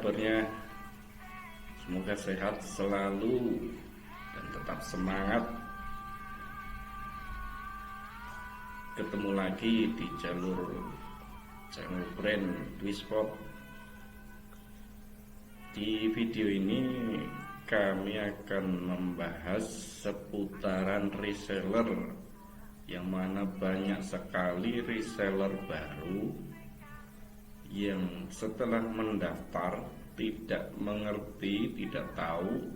kabarnya? Semoga sehat selalu dan tetap semangat. Ketemu lagi di jalur channel brand Twispot. Di video ini kami akan membahas seputaran reseller, yang mana banyak sekali reseller baru yang setelah mendaftar tidak mengerti, tidak tahu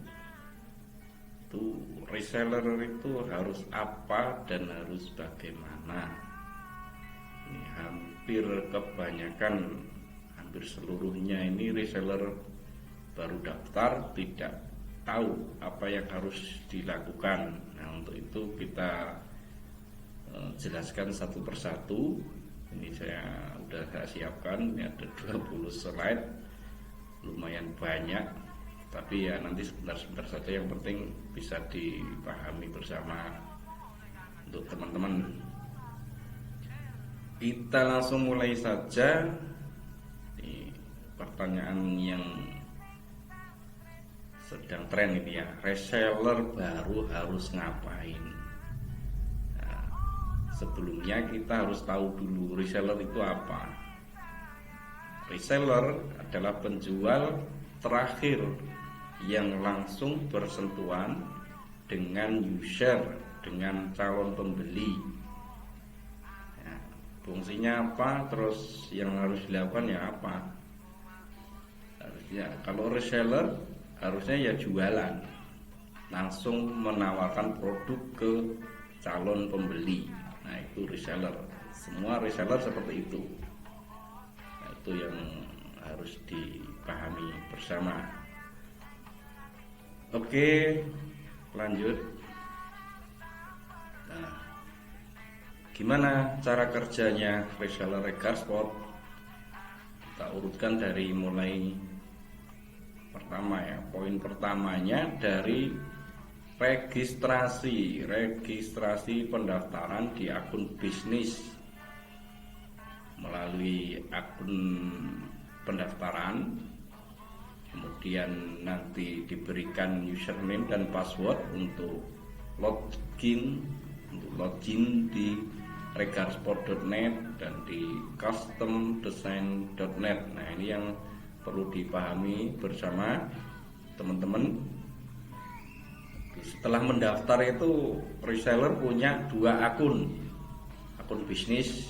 itu reseller itu harus apa dan harus bagaimana. Ini hampir kebanyakan, hampir seluruhnya ini reseller baru daftar tidak tahu apa yang harus dilakukan. Nah, untuk itu kita jelaskan satu persatu. Ini saya siapkan, ini ada 20 slide, lumayan banyak, tapi ya nanti sebentar-sebentar saja, yang penting bisa dipahami bersama untuk teman-teman. Kita langsung mulai saja. Ini pertanyaan yang sedang tren ini ya, reseller baru harus ngapain? Sebelumnya kita harus tahu dulu reseller itu apa. Reseller adalah penjual terakhir yang langsung bersentuhan dengan user, dengan calon pembeli. Ya, fungsinya apa? Terus yang harus dilakukan ya apa? Harusnya kalau reseller harusnya ya jualan, langsung menawarkan produk ke calon pembeli. Nah, itu reseller. Semua reseller seperti itu. Nah, itu yang harus dipahami bersama. Oke, lanjut. Nah, gimana cara kerjanya reseller Regarsport? Kita urutkan dari mulai pertama ya. Poin pertamanya dari registrasi pendaftaran di akun bisnis. Melalui akun pendaftaran, kemudian nanti diberikan username dan password untuk login di regarsport.net dan di customdesign.net. Nah, ini yang perlu dipahami bersama teman-teman. Setelah mendaftar itu reseller punya dua akun bisnis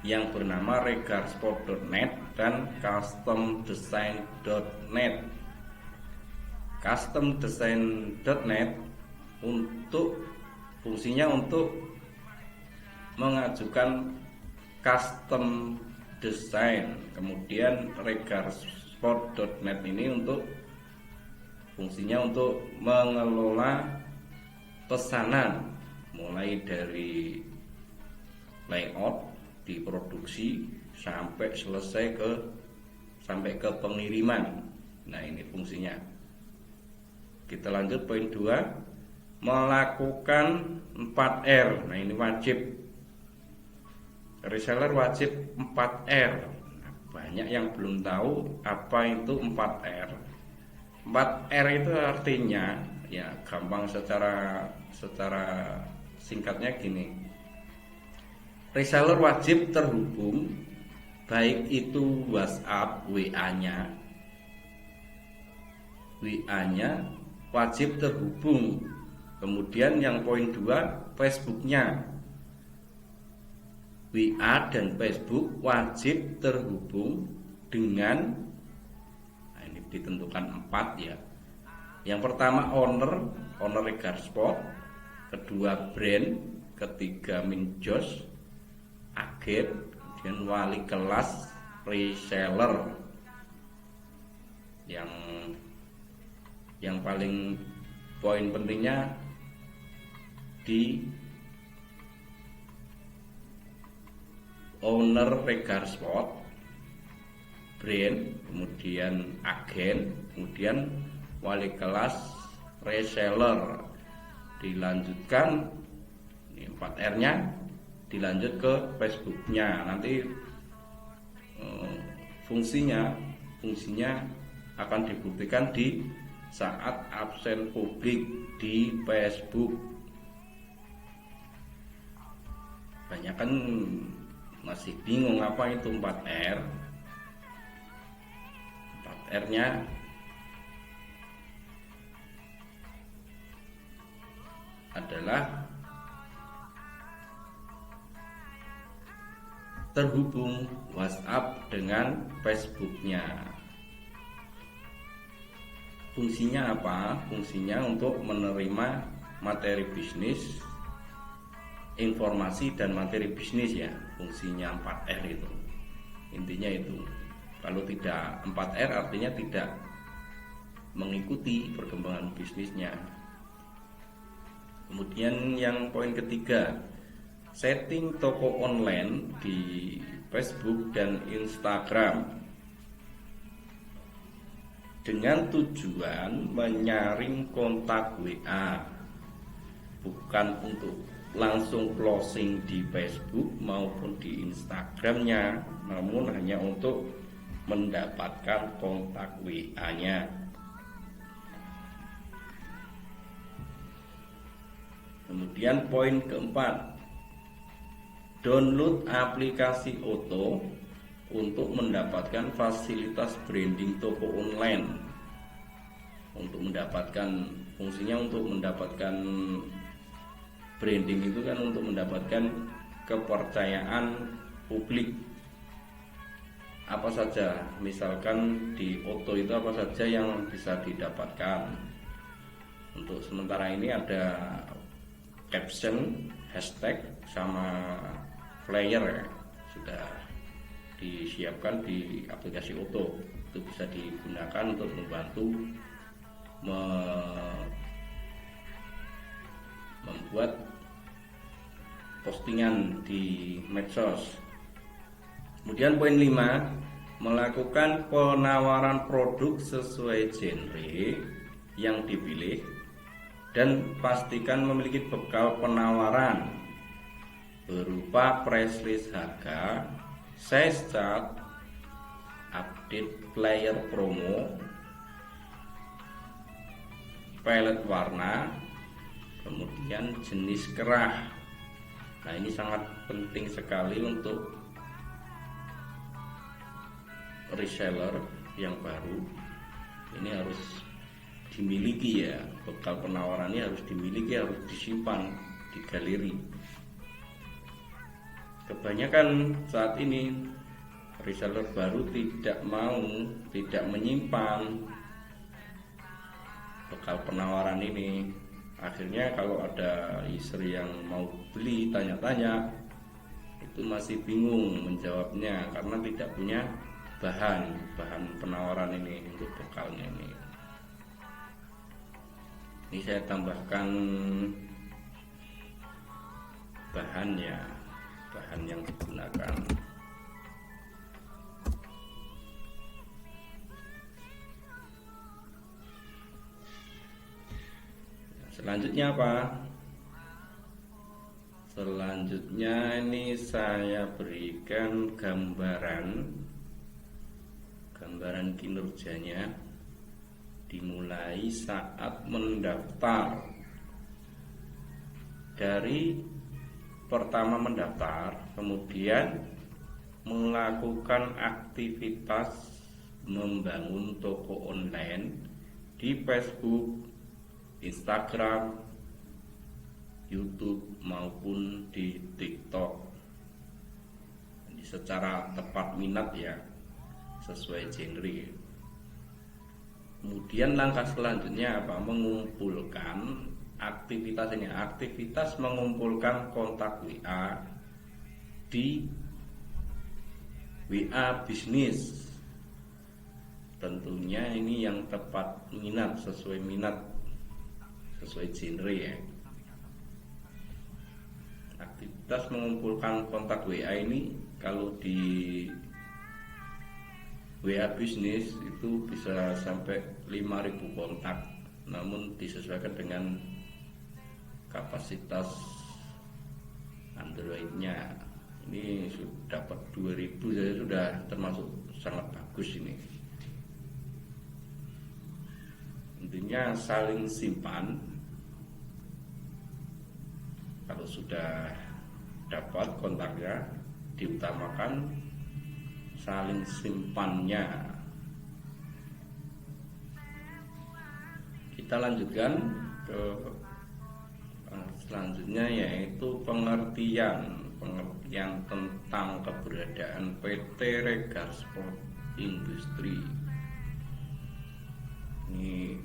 yang bernama regarsport.net dan customdesign.net. Customdesign.net untuk fungsinya untuk mengajukan custom design, kemudian regarsport.net ini untuk fungsinya untuk mengelola pesanan, mulai dari layout, diproduksi sampai selesai sampai ke pengiriman. Nah, ini fungsinya. Kita lanjut poin 2, melakukan 4R. Nah, ini wajib. Reseller wajib 4R. Nah, banyak yang belum tahu apa itu 4R. 4R itu artinya ya gampang, secara singkatnya gini. Reseller wajib terhubung, baik itu WhatsApp, WA-nya wajib terhubung. Kemudian yang poin 2, Facebook-nya. WA dan Facebook wajib terhubung dengan, ditentukan 4 ya. Yang pertama owner Regarsport, kedua brand, ketiga Minjos, agen, kemudian wali kelas reseller. Yang paling poin pentingnya di owner Regarsport, brand, kemudian agen, kemudian wali kelas reseller. Dilanjutkan, ini 4R-nya dilanjut ke Facebook-nya. Nanti fungsinya akan dibuktikan di saat absen publik di Facebook. Banyak kan masih bingung apa itu 4R. 4R-nya adalah terhubung WhatsApp dengan Facebook-nya. Fungsinya apa? Fungsinya untuk menerima materi bisnis, informasi dan materi bisnis ya. Fungsinya 4R itu. Intinya itu. Kalau tidak 4R artinya tidak mengikuti perkembangan bisnisnya. Kemudian yang poin ketiga, setting toko online di Facebook dan Instagram dengan tujuan menyaring kontak WA, bukan untuk langsung closing di Facebook maupun di Instagramnya, namun hanya untuk mendapatkan kontak WA-nya. Kemudian poin keempat, download aplikasi Otto untuk mendapatkan fasilitas branding toko online. Untuk mendapatkan fungsinya untuk mendapatkan branding itu kan untuk mendapatkan kepercayaan publik. Apa saja, misalkan di Otto itu apa saja yang bisa didapatkan. Untuk sementara ini ada caption, hashtag, sama flyer ya, sudah disiapkan di aplikasi Otto. Itu bisa digunakan untuk membantu membuat postingan di medsos. Kemudian poin 5, melakukan penawaran produk sesuai genre yang dipilih dan pastikan memiliki bekal penawaran berupa price list harga, size chart, update player promo, palette warna, kemudian jenis kerah. Nah, ini sangat penting sekali untuk reseller yang baru. Ini harus dimiliki ya, bekal penawarannya harus dimiliki, harus disimpan di galeri. Kebanyakan saat ini reseller baru tidak menyimpan bekal penawaran ini. Akhirnya kalau ada user yang mau beli tanya-tanya, itu masih bingung menjawabnya karena tidak punya bahan penawaran ini untuk bekalnya ini. Ini saya tambahkan bahan yang digunakan. Selanjutnya apa? Selanjutnya ini saya berikan gambaran kinerjanya dimulai saat mendaftar. Dari pertama mendaftar, kemudian melakukan aktivitas membangun toko online di Facebook, Instagram, YouTube maupun di TikTok. Jadi secara tepat minat ya, sesuai genre. Kemudian langkah selanjutnya apa? Mengumpulkan aktivitas mengumpulkan kontak WA di WA bisnis. Tentunya ini yang tepat minat, sesuai genre ya. Aktivitas mengumpulkan kontak WA ini kalau di WA bisnis itu bisa sampai 5.000 kontak, namun disesuaikan dengan kapasitas Androidnya. Ini sudah dapat 2.000 saja sudah termasuk sangat bagus ini. intinya saling simpan. Kalau sudah dapat kontaknya, diutamakan saling simpannya. Kita lanjutkan ke selanjutnya, yaitu pengertian tentang keberadaan PT Regar Sport Industri. Ini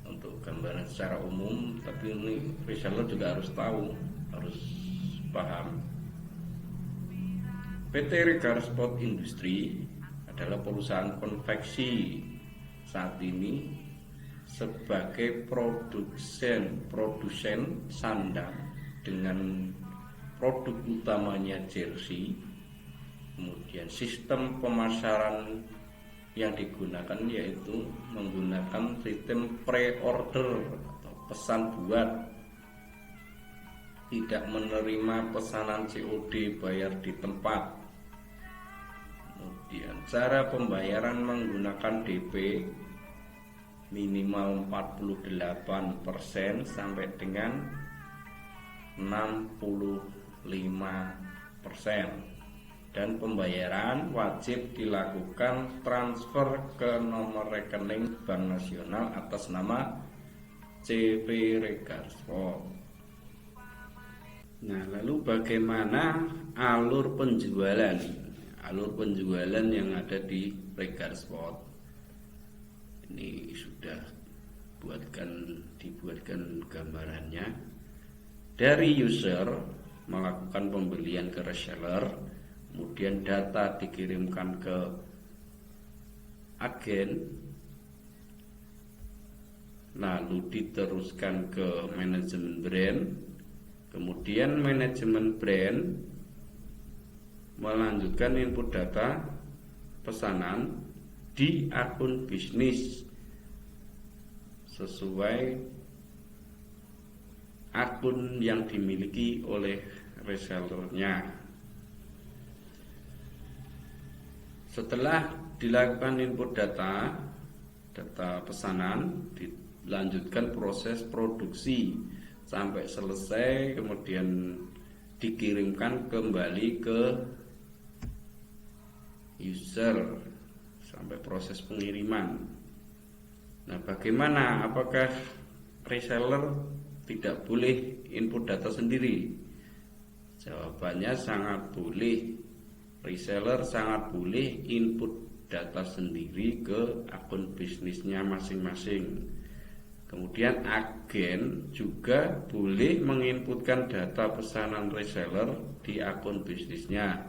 untuk gambaran secara umum, tapi ini reseller juga harus tahu, harus paham. PT Regar Sport Industri adalah perusahaan konveksi saat ini sebagai produsen sandang dengan produk utamanya jersey. Kemudian sistem pemasaran yang digunakan yaitu menggunakan sistem pre-order atau pesan buat, tidak menerima pesanan COD, bayar di tempat. Kemudian cara pembayaran menggunakan DP minimal 48% sampai dengan 65%. Dan pembayaran wajib dilakukan transfer ke nomor rekening Bank Nasional atas nama CP Regar Sport. Nah, lalu bagaimana alur penjualan? Alur penjualan yang ada di Regar Sport ini sudah dibuatkan gambarannya. Dari user melakukan pembelian ke reseller, kemudian data dikirimkan ke agen, lalu diteruskan ke manajemen brand, kemudian manajemen brand melanjutkan input data pesanan di akun bisnis sesuai akun yang dimiliki oleh resellernya. Setelah dilakukan input data pesanan, dilanjutkan proses produksi sampai selesai, kemudian dikirimkan kembali ke user sampai proses pengiriman. Nah, bagaimana? Apakah reseller tidak boleh input data sendiri? Jawabannya sangat boleh. Reseller sangat boleh input data sendiri ke akun bisnisnya masing-masing. Kemudian agen juga boleh menginputkan data pesanan reseller di akun bisnisnya.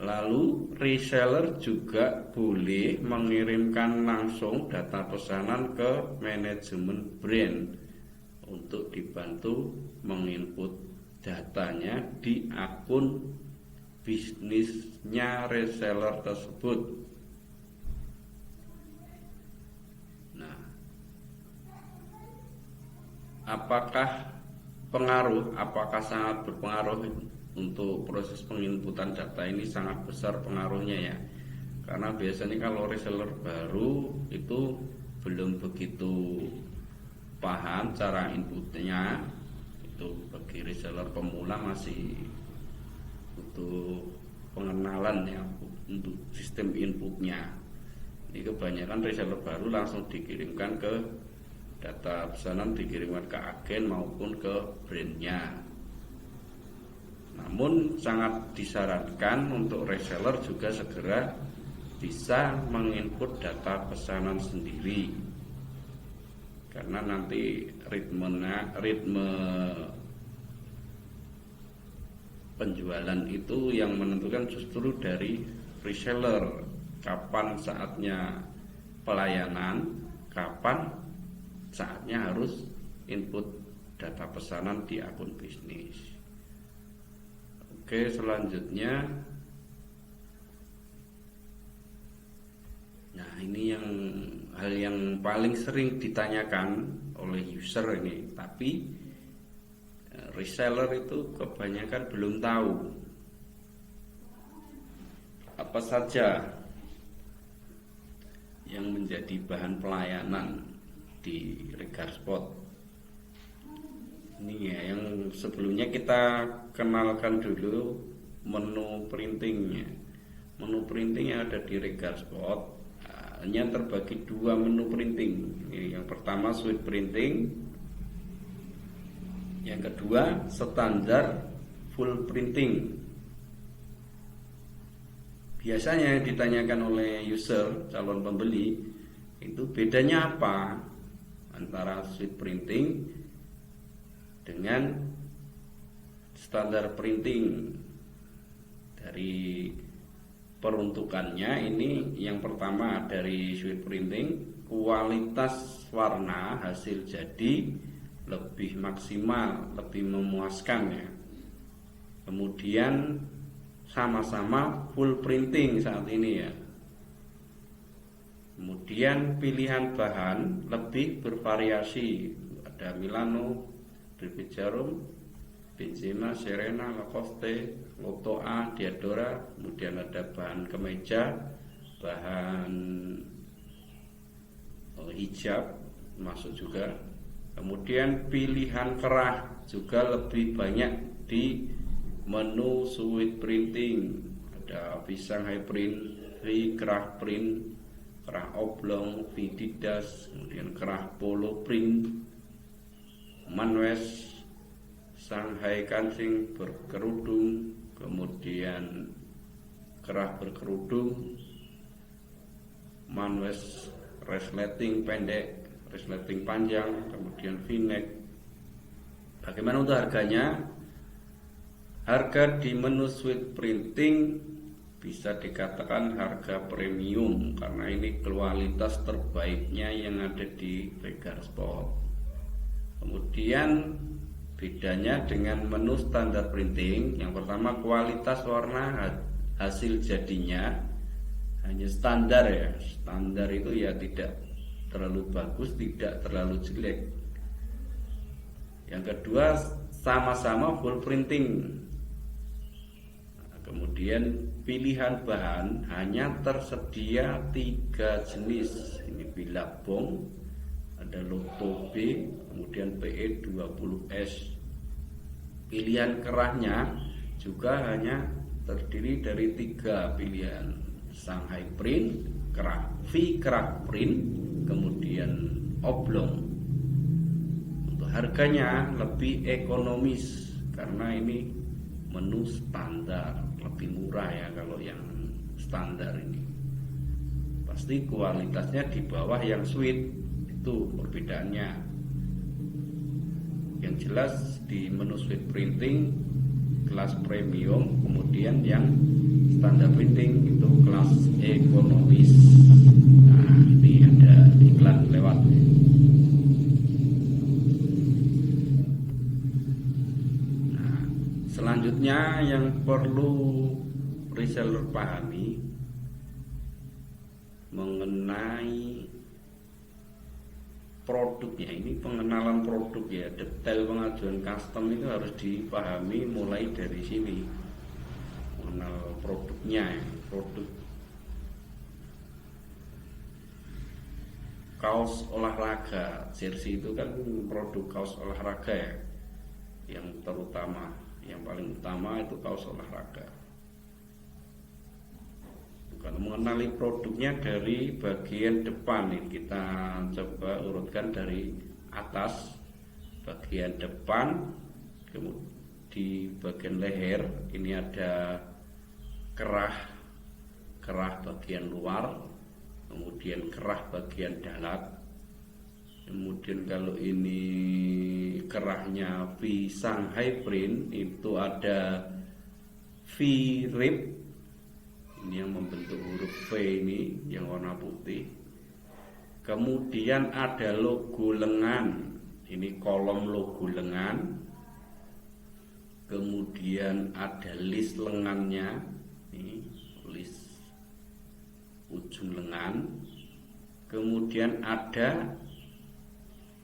Lalu reseller juga boleh mengirimkan langsung data pesanan ke manajemen brand untuk dibantu menginput datanya di akun bisnisnya reseller tersebut. Nah, apakah sangat berpengaruh untuk proses penginputan data ini? Sangat besar pengaruhnya ya, karena biasanya kalau reseller baru itu belum begitu paham cara inputnya. Itu bagi reseller pemula masih butuh pengenalan ya untuk sistem inputnya. Ini kebanyakan reseller baru langsung dikirimkan ke data pesanan, dikirimkan ke agen maupun ke brandnya. Namun sangat disarankan untuk reseller juga segera bisa menginput data pesanan sendiri, karena nanti ritme penjualan itu yang menentukan justru dari reseller. Kapan saatnya pelayanan, kapan saatnya harus input data pesanan di akun bisnis. Oke, selanjutnya, nah ini hal yang paling sering ditanyakan oleh user ini, tapi reseller itu kebanyakan belum tahu apa saja yang menjadi bahan pelayanan di Regar Spot. Ini ya, yang sebelumnya kita kenalkan dulu menu printingnya. Menu printing yang ada di Regar Spot hanya terbagi dua menu printing. Yang pertama suite printing, yang kedua standar full printing. Biasanya yang ditanyakan oleh user, calon pembeli, itu bedanya apa antara suite printing dengan standar printing. Dari peruntukannya ini, yang pertama dari suite printing, kualitas warna hasil jadi lebih maksimal, lebih memuaskan ya. Kemudian sama-sama full printing saat ini ya. Kemudian pilihan bahan lebih bervariasi, ada Milano, Rivet Jarum, Benzema, Serena, Lacoste, Lotto A, Diadora. Kemudian ada bahan kemeja, bahan hijab masuk juga. Kemudian pilihan kerah juga lebih banyak di menu suite printing. Ada pisang high print, kerah print, kerah oblong, Vididas, kemudian kerah polo print, Manwes, Shanghai kancing berkerudung, kemudian kerah berkerudung, Manwes resleting pendek, resleting panjang, kemudian v-neck. Bagaimana untuk harganya? Harga di menu suite printing bisa dikatakan harga premium karena ini kualitas terbaiknya yang ada di Regar Spot. Kemudian bedanya dengan menu standar printing, yang pertama kualitas warna hasil jadinya hanya standar ya. Standar itu ya tidak terlalu bagus, tidak terlalu jelek. Yang kedua sama-sama full printing. Kemudian pilihan bahan hanya tersedia 3 jenis. Ini Billabong, ada Lotto B, kemudian PE20S. Pilihan kerahnya juga hanya terdiri dari 3 pilihan, Shanghai print, kerah V, kerah print, kemudian oblong. Untuk harganya lebih ekonomis karena ini menu standar, lebih murah ya kalau yang standar ini. Pasti kualitasnya di bawah yang suite, itu perbedaannya. Yang jelas di menu suite printing kelas premium, kemudian yang standar printing itu kelas ekonomis. Nah, ini ada iklan lewat. Selanjutnya yang perlu reseller pahami mengenai produknya, ini pengenalan produk ya, detail pengajuan custom itu harus dipahami mulai dari sini. Mengenal produknya ya, produk kaos olahraga, jersey itu kan produk kaos olahraga ya, yang terutama. Yang paling utama itu kaos olahraga. Kalau mengenali produknya dari bagian depan, ini kita coba urutkan dari atas. Bagian depan, kemudian di bagian leher ini ada kerah bagian luar, kemudian kerah bagian dalam. Kemudian kalau ini kerahnya V Shanghai print, itu ada V rib, ini yang membentuk huruf V ini yang warna putih. Kemudian ada logo lengan, ini kolom logo lengan. Kemudian ada list lengannya, ini list ujung lengan. Kemudian ada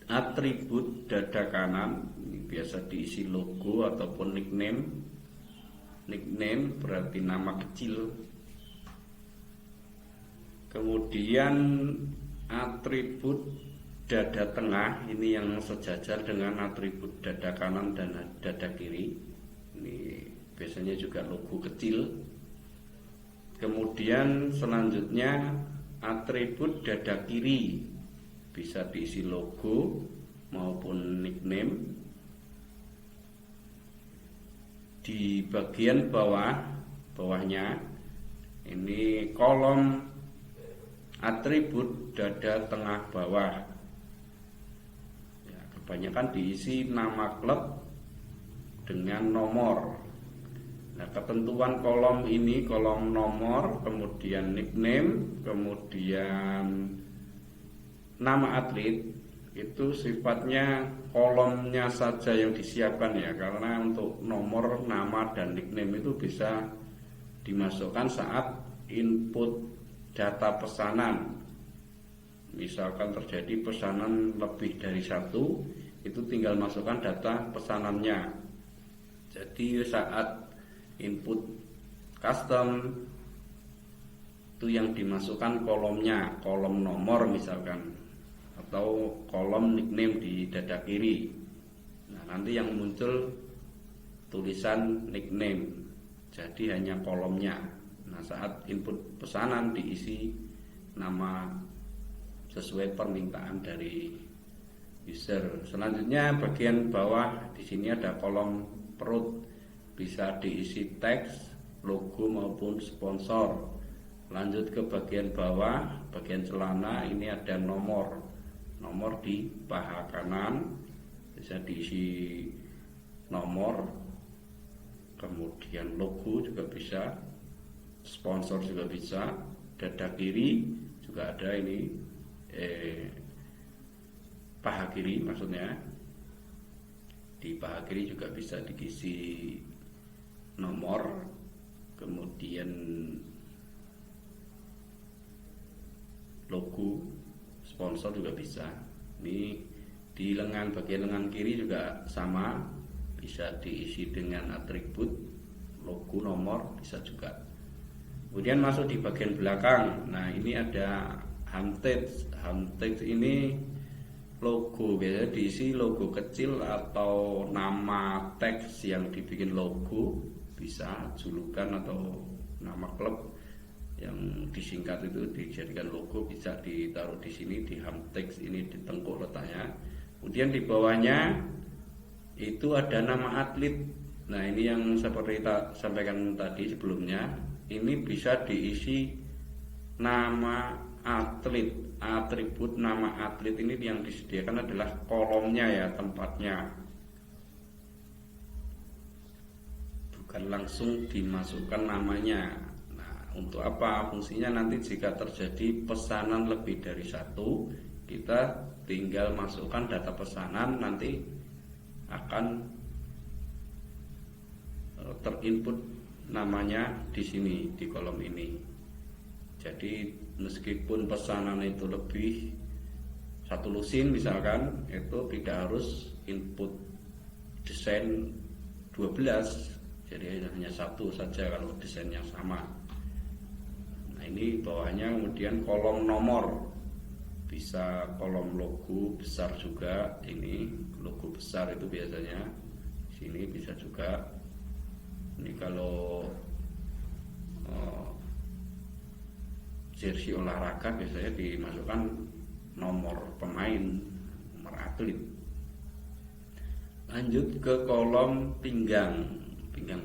atribut dada kanan, ini biasa diisi logo ataupun nickname. Nickname berarti nama kecil. Kemudian atribut dada tengah ini yang sejajar dengan atribut dada kanan dan dada kiri. Ini biasanya juga logo kecil. Kemudian selanjutnya atribut dada kiri bisa diisi logo maupun nickname. Di bagian bawahnya ini kolom atribut dada tengah bawah. Ya, kebanyakan diisi nama klub dengan nomor. Nah, ketentuan kolom ini, kolom nomor, kemudian nickname, kemudian nama atlet, itu sifatnya kolomnya saja yang disiapkan ya, karena untuk nomor, nama, dan nickname itu bisa dimasukkan saat input data pesanan. Misalkan terjadi pesanan lebih dari satu, itu tinggal masukkan data pesanannya. Jadi saat input custom itu yang dimasukkan kolomnya, kolom nomor misalkan, atau kolom nickname di dada kiri. Nah, nanti yang muncul tulisan nickname, jadi hanya kolomnya. Nah, saat input pesanan diisi nama sesuai permintaan dari user. Selanjutnya bagian bawah di sini ada kolom perut, bisa diisi teks, logo maupun sponsor. Lanjut ke bagian bawah, bagian celana, ini ada nomor di paha kanan, bisa diisi nomor, kemudian logo juga bisa, sponsor juga bisa. Dada kiri juga ada ini, paha kiri maksudnya. Di paha kiri juga bisa diisi nomor, kemudian logo, sponsor juga bisa. Ini di lengan, bagian lengan kiri juga sama, bisa diisi dengan atribut, logo, nomor, bisa juga. Kemudian masuk di bagian belakang. Nah, ini ada home text. Home text ini logo, biasanya diisi logo kecil atau nama teks yang dibikin logo, bisa julukan atau nama klub yang disingkat itu dijadikan logo, bisa ditaruh di sini di home text ini, di tengkuk letaknya. Kemudian di bawahnya itu ada nama atlet. Nah, ini yang seperti kita sampaikan tadi sebelumnya, ini bisa diisi nama atlet. Atribut nama atlet ini yang disediakan adalah kolomnya ya, tempatnya, bukan langsung dimasukkan namanya. Nah, untuk apa fungsinya? Nanti jika terjadi pesanan lebih dari satu, kita tinggal masukkan data pesanan, nanti akan terinput namanya di sini, di kolom ini. Jadi meskipun pesanan itu lebih satu lusin misalkan, itu tidak harus input desain 12, jadi hanya satu saja kalau desainnya sama. Nah, ini bawahnya kemudian kolom nomor, bisa kolom logo besar juga. Ini logo besar itu biasanya sini bisa juga. Ini kalau jersey olahraga biasanya dimasukkan nomor pemain, nomor atlet. Lanjut ke kolom pinggang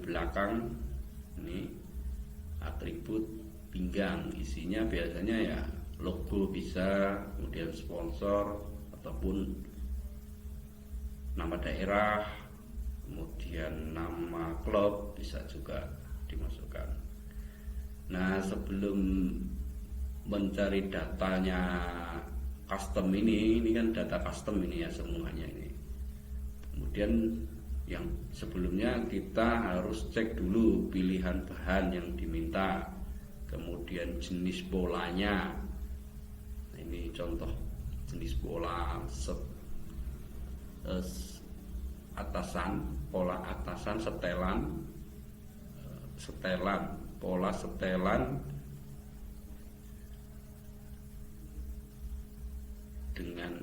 belakang. Ini atribut pinggang, isinya biasanya ya logo bisa, kemudian sponsor ataupun nama daerah, kemudian nama klub bisa juga dimasukkan. Nah, sebelum mencari datanya custom ini kan data custom ini ya semuanya ini. Kemudian yang sebelumnya kita harus cek dulu pilihan bahan yang diminta, kemudian jenis polanya. Nah, ini contoh jenis pola atasan, pola atasan, setelan, pola setelan, dengan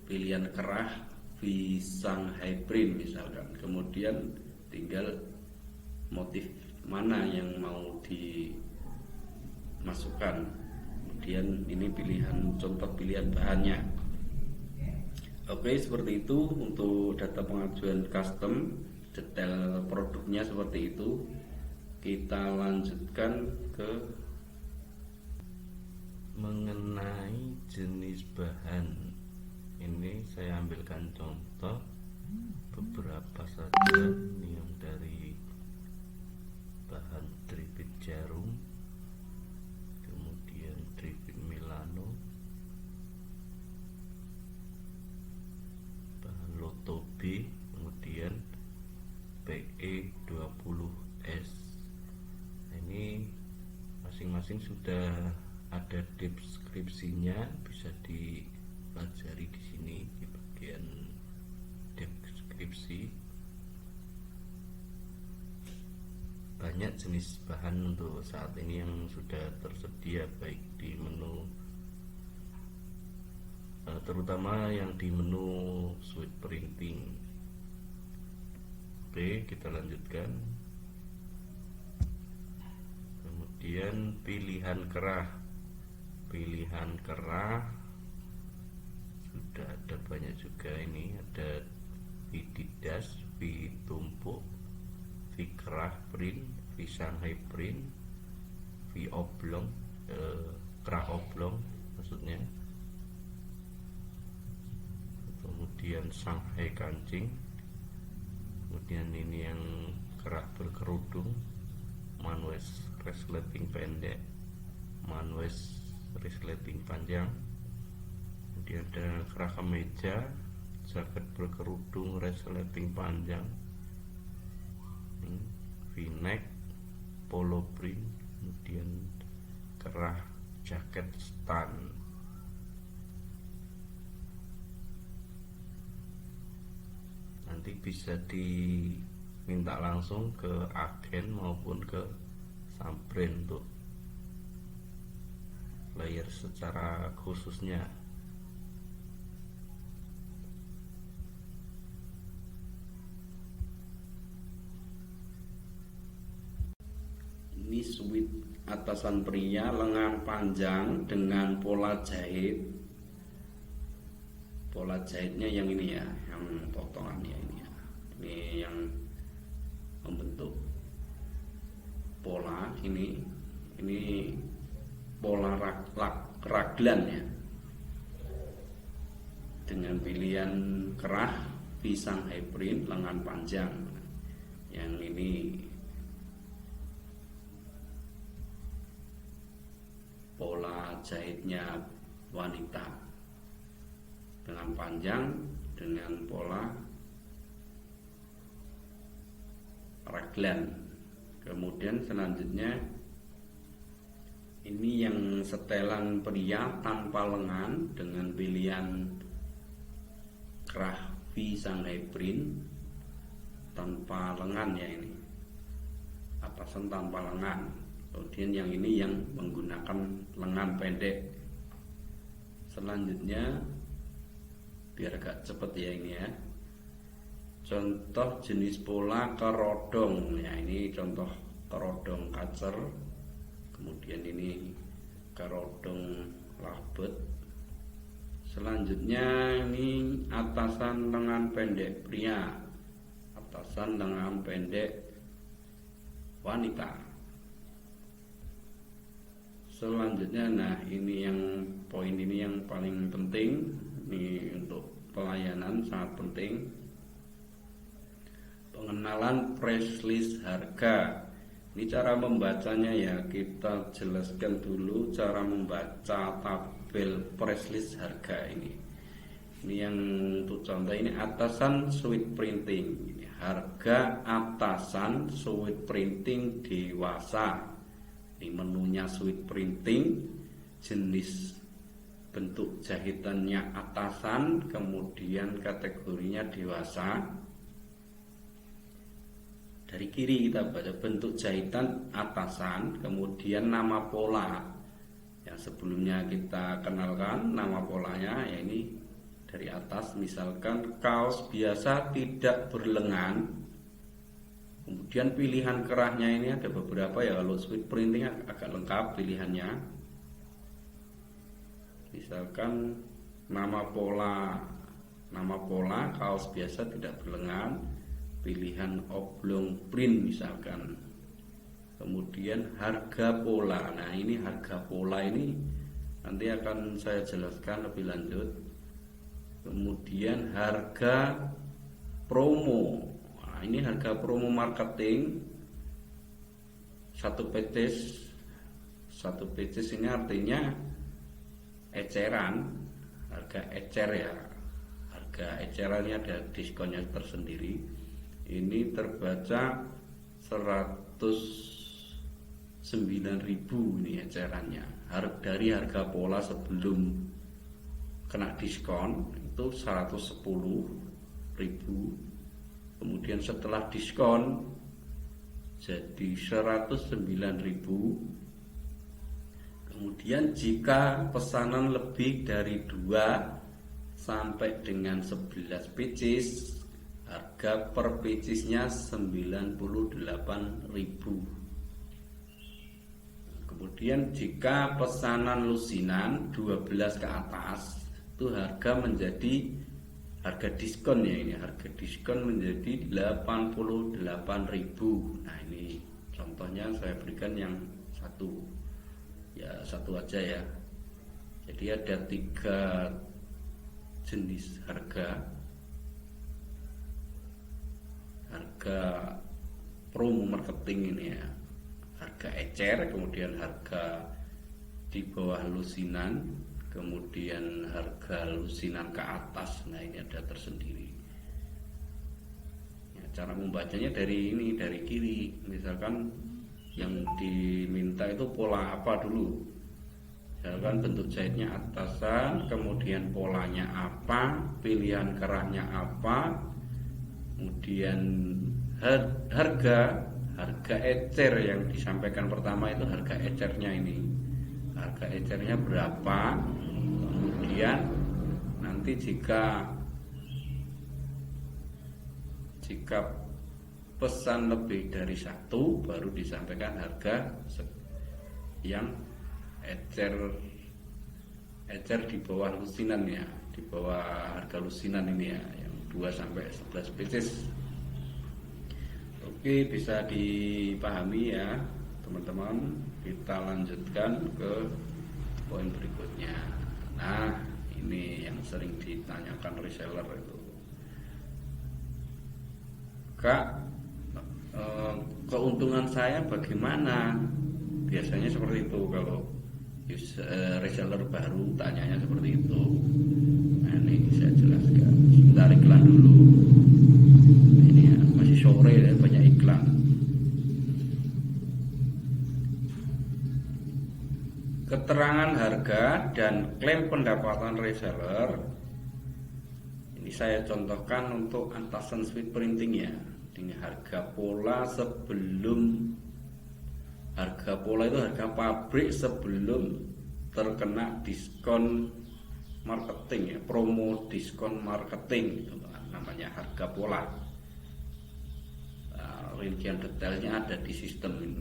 pilihan kerah V Shanghai print misalkan, kemudian tinggal motif mana yang mau dimasukkan, kemudian ini contoh pilihan bahannya. Oke, seperti itu untuk data pengajuan custom. Detail produknya seperti itu. Kita lanjutkan ke mengenai jenis bahan. Ini saya ambilkan contoh beberapa saja. Ini yang dari bahan tripit jarum, kemudian tripit Milano, bahan Loto B, kemudian PE20S. Ini masing-masing sudah ada deskripsinya, bisa dipelajari di sini di bagian deskripsi. Banyak jenis bahan untuk saat ini yang sudah tersedia, baik di menu, terutama yang di menu suite printing. Oke, kita lanjutkan. Kemudian pilihan kerah. Pilihan kerah sudah ada banyak juga, ini ada V didas, V tumpuk, V kerah print, V Shanghai print, V oblong, kerah oblong maksudnya. Kemudian Shanghai kancing. Kemudian ini yang kerah berkerudung, manwes resleting pendek, manwes resleting panjang. Kemudian ada kerah kemeja, jaket berkerudung resleting panjang, V-neck, polo print, kemudian kerah jaket stan. Nanti bisa diminta langsung ke agen maupun ke Samprint untuk layer secara khususnya. Ini suite atasan pria lengan panjang dengan pola jahit. Pola jahitnya yang ini ya, yang potongannya ini ya. Ini yang membentuk pola ini pola raglan ya, dengan pilihan kerah V Shanghai print lengan panjang. Yang ini pola jahitnya wanita dengan panjang dengan pola raglan. Kemudian selanjutnya ini yang setelan pria tanpa lengan dengan pilihan kerah V Shanghai print tanpa lengan ya, ini atasan tanpa lengan. Kemudian yang ini yang menggunakan lengan pendek. Selanjutnya biar agak cepet ya ini ya, contoh jenis pola kerodong ya, ini contoh kerodong kacer. Kemudian ini kerodong labet. Selanjutnya ini atasan lengan pendek pria, atasan lengan pendek wanita. Selanjutnya, nah ini yang poin ini yang paling penting, ini untuk pelayanan sangat penting. Pengenalan price list harga. Ini cara membacanya ya, kita jelaskan dulu cara membaca tabel price list harga ini. Ini yang untuk contoh ini atasan suite printing. Ini harga atasan suite printing dewasa. Ini menunya suite printing, jenis bentuk jahitannya atasan, kemudian kategorinya dewasa. Dari kiri kita baca bentuk jahitan atasan, kemudian nama pola Yang sebelumnya kita kenalkan nama polanya, ya ini dari atas, misalkan kaos biasa tidak berlengan. Kemudian pilihan kerahnya ini ada beberapa ya, kalau sweet printing agak lengkap pilihannya. Misalkan nama pola kaos biasa tidak berlengan, pilihan oblong print misalkan. Kemudian harga pola. Nah, ini harga pola ini nanti akan saya jelaskan lebih lanjut. Kemudian harga promo. Nah, ini harga promo marketing satu pieces ini artinya eceran, harga ecer ya. Harga ecerannya ada diskonnya tersendiri. Ini terbaca 109.000 ini ecerannya. Dari harga pola sebelum kena diskon itu 110.000. Kemudian setelah diskon jadi 109.000. Kemudian jika pesanan lebih dari 2 sampai dengan 11 pieces, harga per piecesnya 98.000. Kemudian jika pesanan lusinan 12 ke atas, itu harga diskon ya, ini harga diskon menjadi 88.000. Nah, ini contohnya saya berikan yang satu aja ya. Jadi ada 3 jenis harga promo marketing ini ya. Harga ecer, kemudian harga di bawah lusinan, kemudian harga lusinan ke atas. Nah, ini ada tersendiri ya. Cara membacanya dari kiri. Misalkan yang diminta itu pola apa dulu, misalkan bentuk jahitnya atasan, kemudian polanya apa, pilihan kerahnya apa, kemudian harga ecer yang disampaikan pertama itu harga ecernya ini, harga ecernya berapa. Kemudian nanti jika pesan lebih dari 1 baru disampaikan harga yang ecer di bawah lusinan ya, di bawah harga lusinan ini ya, yang 2 sampai 11 pieces. Oke, bisa dipahami ya teman-teman. Kita lanjutkan ke poin berikutnya. Nah, ini yang sering ditanyakan reseller itu, Kak, keuntungan saya bagaimana? Biasanya seperti itu kalau reseller baru tanyanya seperti itu. Nah, ini saya jelaskan. Sebentar, iklan dulu. Ini ya, masih sore ya, banyak iklan. Keterangan harga dan klaim pendapatan reseller. Ini saya contohkan untuk atasan sweet printing ya. Ini harga pola sebelum, harga pola itu harga pabrik sebelum terkena diskon marketing ya, promo diskon marketing itu namanya harga pola. Rincian detailnya ada di sistem ini.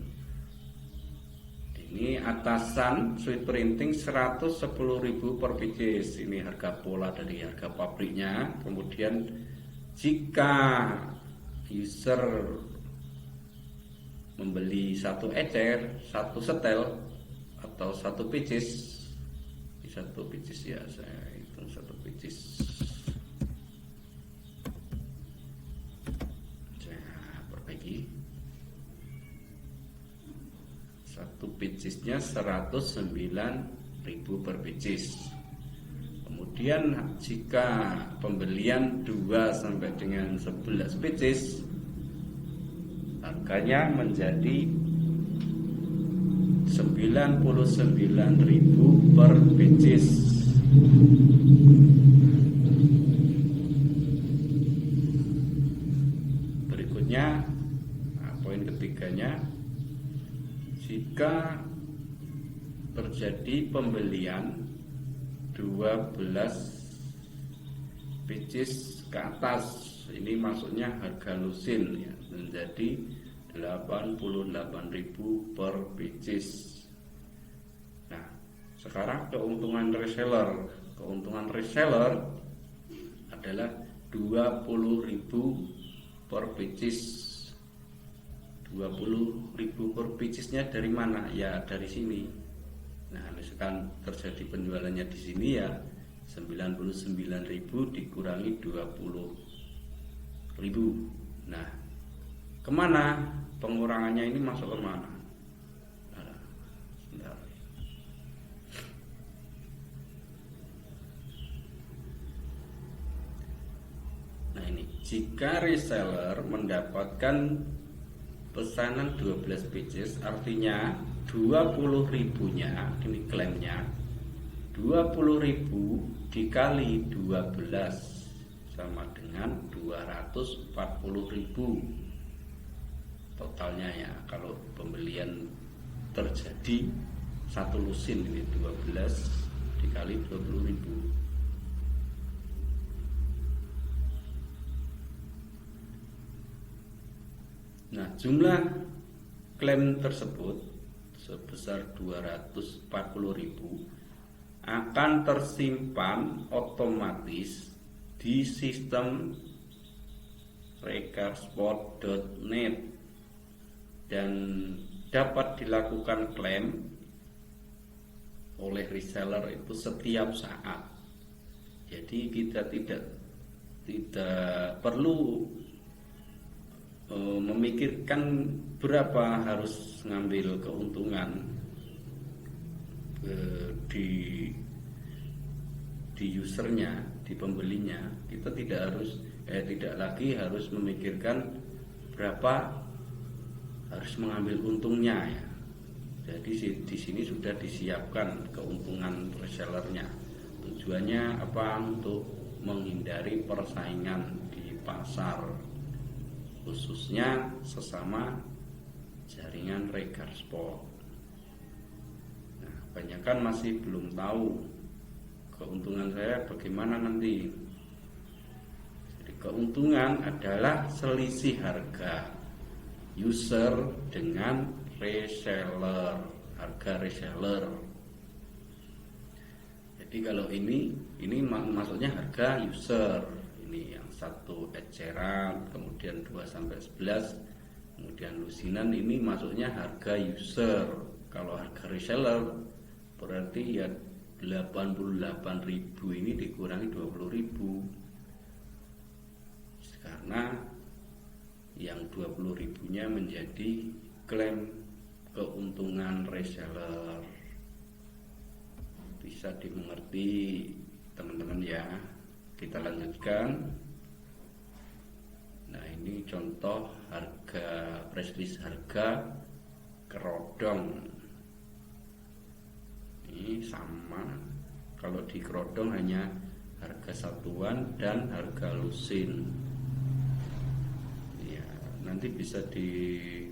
Ini atasan sweet printing 110.000 per pieces. Ini harga pola dari harga pabriknya. Kemudian jika user membeli 1 ecer, 1 setel atau 1 pieces, 1 pieces ya, saya hitung 1 pieces. Saya perbaiki. 1 piecesnya 109.000 per pieces. Kemudian jika pembelian 2 sampai dengan 11 pieces, harganya menjadi 99.000 per pieces. Berikutnya, poin ketiganya, jika terjadi pembelian 12 pieces ke atas, ini maksudnya harga lusin ya, menjadi 88.000 per pieces. Nah, sekarang keuntungan reseller. Keuntungan reseller adalah 20.000 per pieces. 20.000 per piecesnya dari mana? Ya dari sini. Nah, misalkan terjadi penjualannya di sini ya 99.000 dikurangi 20.000. Nah, kemana pengurangannya ini, masuk ke mana? Sebentar. Nah, ini jika reseller mendapatkan pesanan 12 pieces, artinya 20.000-nya, ini klaimnya 20.000 dikali 12 sama dengan 240.000 totalnya ya. Kalau pembelian terjadi satu lusin, ini 12 dikali 20.000. Nah, jumlah klaim tersebut sebesar 240.000 akan tersimpan otomatis di sistem recarsport.net dan dapat dilakukan klaim oleh reseller itu setiap saat. Jadi kita tidak perlu memikirkan berapa harus ngambil keuntungan di usernya, di pembelinya. Kita tidak lagi harus memikirkan berapa harus mengambil untungnya ya. Jadi di sini sudah disiapkan keuntungan resellernya. Tujuannya apa? Untuk menghindari persaingan di pasar, khususnya sesama jaringan recarsport. Nah, kebanyakan masih belum tahu keuntungan saya bagaimana nanti. Jadi keuntungan adalah selisih harga user dengan reseller, harga reseller. Jadi kalau ini maksudnya harga user. Ini yang satu eceran, kemudian 2-11, kemudian lusinan, ini masuknya harga user. Kalau harga reseller berarti ya 88.000 ini dikurangi 20.000, karena yang 20.000-nya menjadi klaim keuntungan reseller. Bisa dimengerti teman-teman ya. Kita lanjutkan. Nah, ini contoh harga press list, harga kerodong. Ini sama. Kalau di kerodong hanya harga satuan dan harga lusin. Ya, nanti bisa dipelajari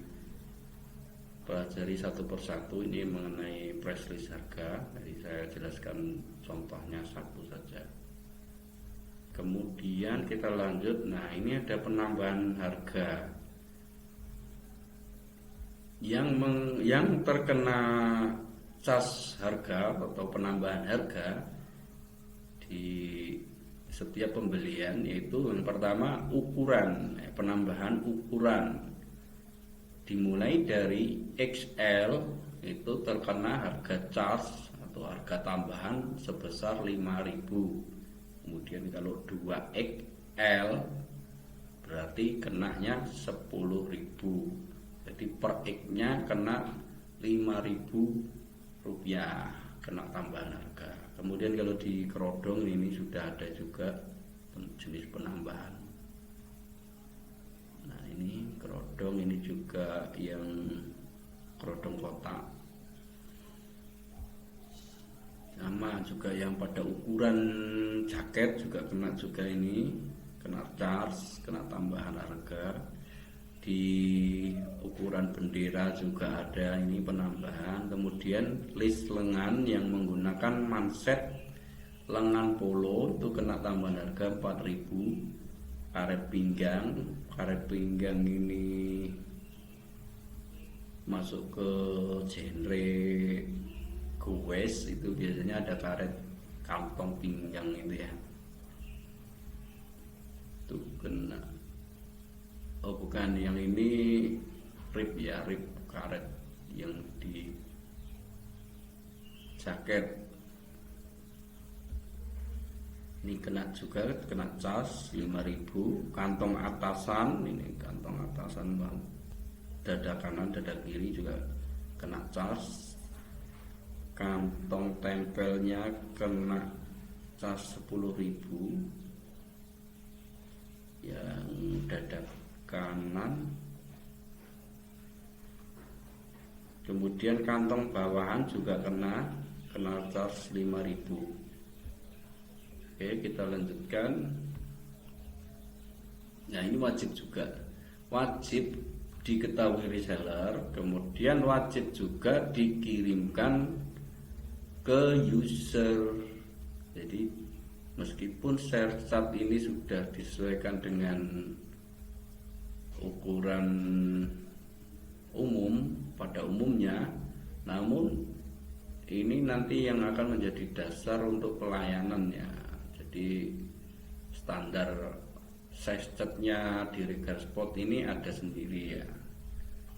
satu persatu ini mengenai press list harga. Jadi saya jelaskan contohnya satu saja. Kemudian kita lanjut. Nah, ini ada penambahan harga yang terkena cas harga atau penambahan harga di setiap pembelian, yaitu yang pertama ukuran, penambahan ukuran dimulai dari XL itu terkena harga charge atau harga tambahan sebesar 5.000. Kemudian kalau 2XL berarti kenanya 10.000. Jadi per X-nya kena 5.000 rupiah, kena tambahan harga. Kemudian kalau di kerodong ini sudah ada juga jenis penambahan. Nah, ini kerodong, ini juga yang kerodong kotak. Sama juga yang pada ukuran jaket juga kena juga ini, kena charge, kena tambahan harga. di ukuran bendera juga ada ini penambahan. Kemudian list lengan yang menggunakan manset lengan polo itu kena tambahan harga 4.000. Karet pinggang ini masuk ke genre goes, itu biasanya ada karet kantong pinggang itu ya, itu kena. Oh bukan, yang ini rib ya, rib karet yang di jaket ini kena juga, kena cas 5.000. Kantong atasan, ini kantong atasan bang, dada kanan dada kiri juga kena cas. Kantong tempelnya kena cas 10.000 yang dada kanan. Kemudian kantong bawahan juga kena cas 5.000. Oke, kita lanjutkan. Nah ini wajib juga, wajib diketahui reseller, kemudian wajib juga dikirimkan ke user. Jadi meskipun share chart ini sudah disesuaikan dengan ukuran umum pada umumnya, namun ini nanti yang akan menjadi dasar untuk pelayanannya. Jadi standar size chartnya di Regar Sport ini ada sendiri ya,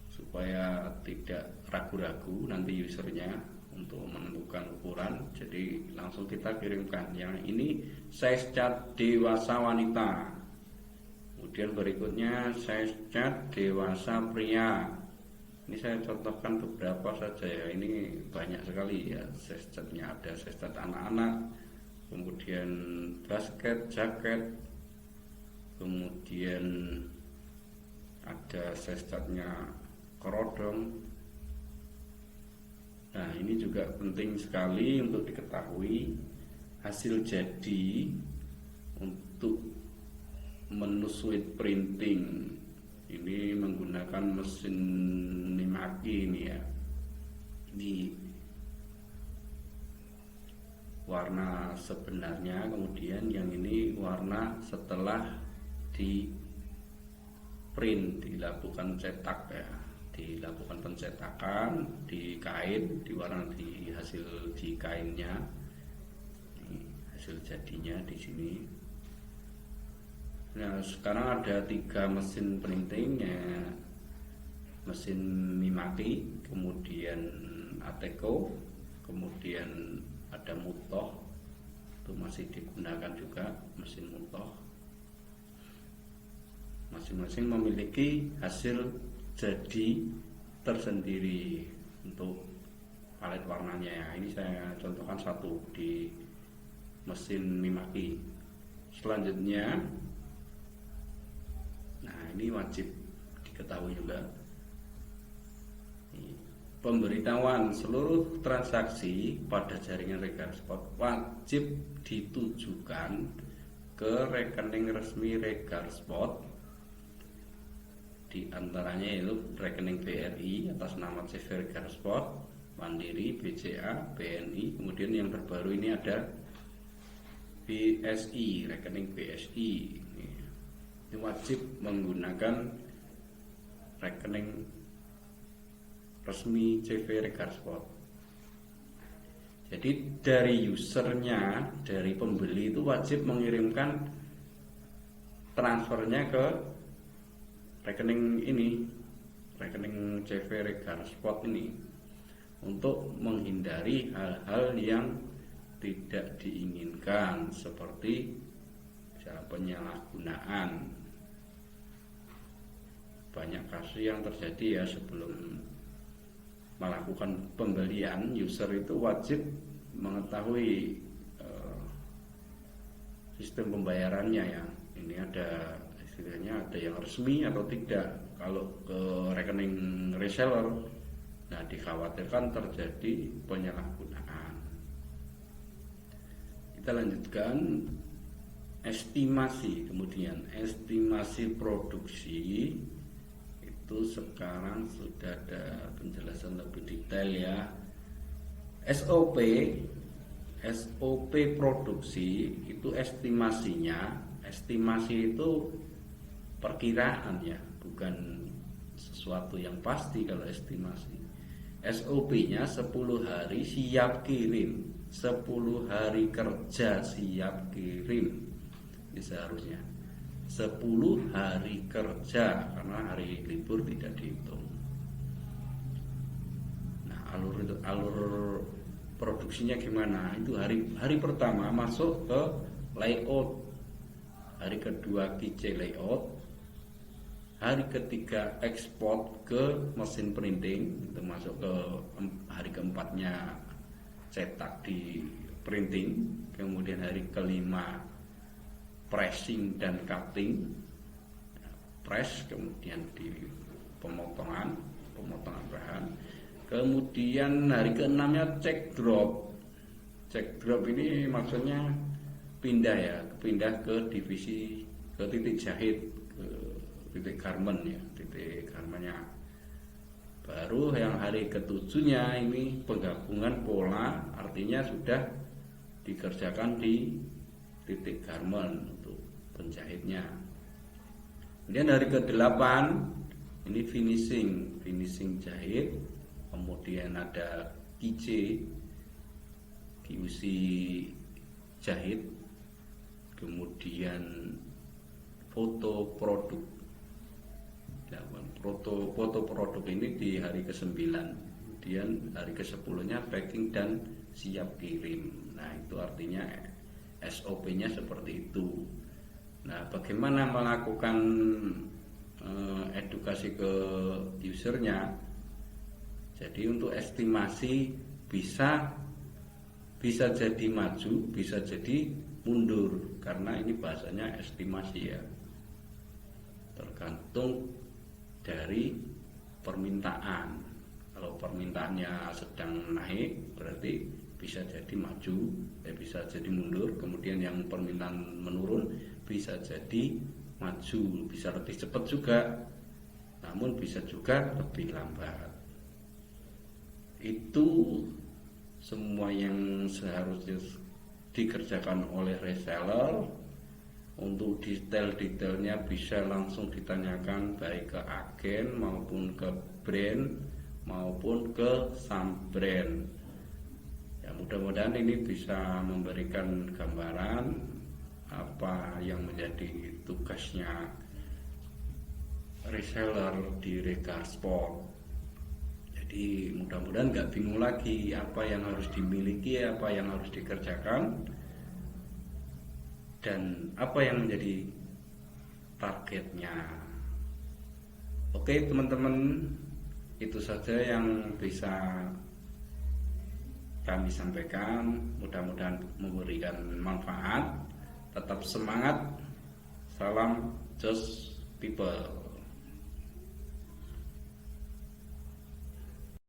supaya tidak ragu-ragu nanti usernya untuk menentukan ukuran. Jadi langsung kita kirimkan yang ini size chart dewasa wanita, kemudian berikutnya size chart dewasa pria. Ini saya contohkan beberapa saja ya, ini banyak sekali ya size chartnya. Ada size chart anak-anak, kemudian basket, jaket, kemudian ada size chartnya kerodong. Nah ini juga penting sekali untuk diketahui hasil jadi untuk menu sweet printing. Ini menggunakan mesin Mimaki ini ya, di warna sebenarnya, kemudian yang ini warna setelah di print, dilakukan cetak ya, dilakukan pencetakan di kain, diwarna di hasil di kainnya. Ini hasil jadinya di sini. Nah sekarang ada 3 mesin printing ya, mesin Mimaki, kemudian Ateco, kemudian ada Mutoh, itu masih digunakan juga mesin Mutoh. Masing-masing memiliki hasil jadi tersendiri untuk palet warnanya ya. Ini saya contohkan satu di mesin Mimaki. Selanjutnya, nah ini wajib diketahui juga, pemberitahuan seluruh transaksi pada jaringan Regar Sport wajib ditujukan ke rekening resmi Regar Sport, di antaranya yaitu rekening BRI atas nama CV Regar Sport, Mandiri, BCA, BNI, kemudian yang terbaru ini ada BSI, rekening BSI. Ini wajib menggunakan rekening resmi CV Regar Sport. Jadi dari usernya, dari pembeli itu wajib mengirimkan transfernya ke rekening ini, rekening CV Regar Sport ini, untuk menghindari hal-hal yang tidak diinginkan seperti penyalahgunaan. Banyak kasus yang terjadi ya, sebelum melakukan pembelian, user itu wajib mengetahui sistem pembayarannya ya. Ini ada istilahnya, ada yang resmi atau tidak. Kalau ke rekening reseller, nah dikhawatirkan terjadi penyalahgunaan. Kita lanjutkan estimasi. Kemudian estimasi produksi itu sekarang sudah ada penjelasan lebih detail ya. SOP produksi itu estimasi itu perkiraan ya, bukan sesuatu yang pasti. Kalau estimasi, SOP-nya 10 hari siap kirim, 10 hari kerja siap kirim. Ini seharusnya 10 hari kerja, karena hari libur tidak dihitung. Nah, alur produksinya gimana? Itu hari pertama masuk ke layout, hari kedua QC layout, hari ketiga ekspor ke mesin printing, itu masuk ke hari keempatnya cetak di printing, kemudian hari kelima pressing dan cutting, press, kemudian di pemotongan bahan, kemudian hari keenamnya check drop. Check drop ini maksudnya pindah ke divisi, ke titik jahit, ke titik garment ya, titik garmentnya. Baru yang hari ketujuhnya ini penggabungan pola, artinya sudah dikerjakan di titik garment untuk penjahitnya. Kemudian hari ke-8 ini finishing jahit, kemudian ada QC jahit, kemudian foto produk. Foto produk ini di hari ke-9, kemudian hari ke-10-nya packing dan siap kirim. Nah, itu artinya SOP-nya seperti itu. Nah, bagaimana melakukan edukasi ke usernya? Jadi untuk estimasi bisa jadi maju, bisa jadi mundur, karena ini bahasanya estimasi ya. Tergantung dari permintaan. Kalau permintaannya sedang naik, berarti bisa jadi maju, bisa jadi mundur. Kemudian yang permintaan menurun bisa jadi maju, bisa lebih cepat juga, namun bisa juga lebih lambat. Itu semua yang seharusnya dikerjakan oleh reseller. Untuk detail-detailnya bisa langsung ditanyakan baik ke agen maupun ke brand maupun ke sub-brand. Ya, mudah-mudahan ini bisa memberikan gambaran apa yang menjadi tugasnya reseller di Regar Sport. Jadi mudah-mudahan nggak bingung lagi apa yang harus dimiliki, apa yang harus dikerjakan, dan apa yang menjadi targetnya. Oke teman-teman, itu saja yang bisa kami sampaikan. Mudah-mudahan memberikan manfaat. Tetap semangat. Salam Just People.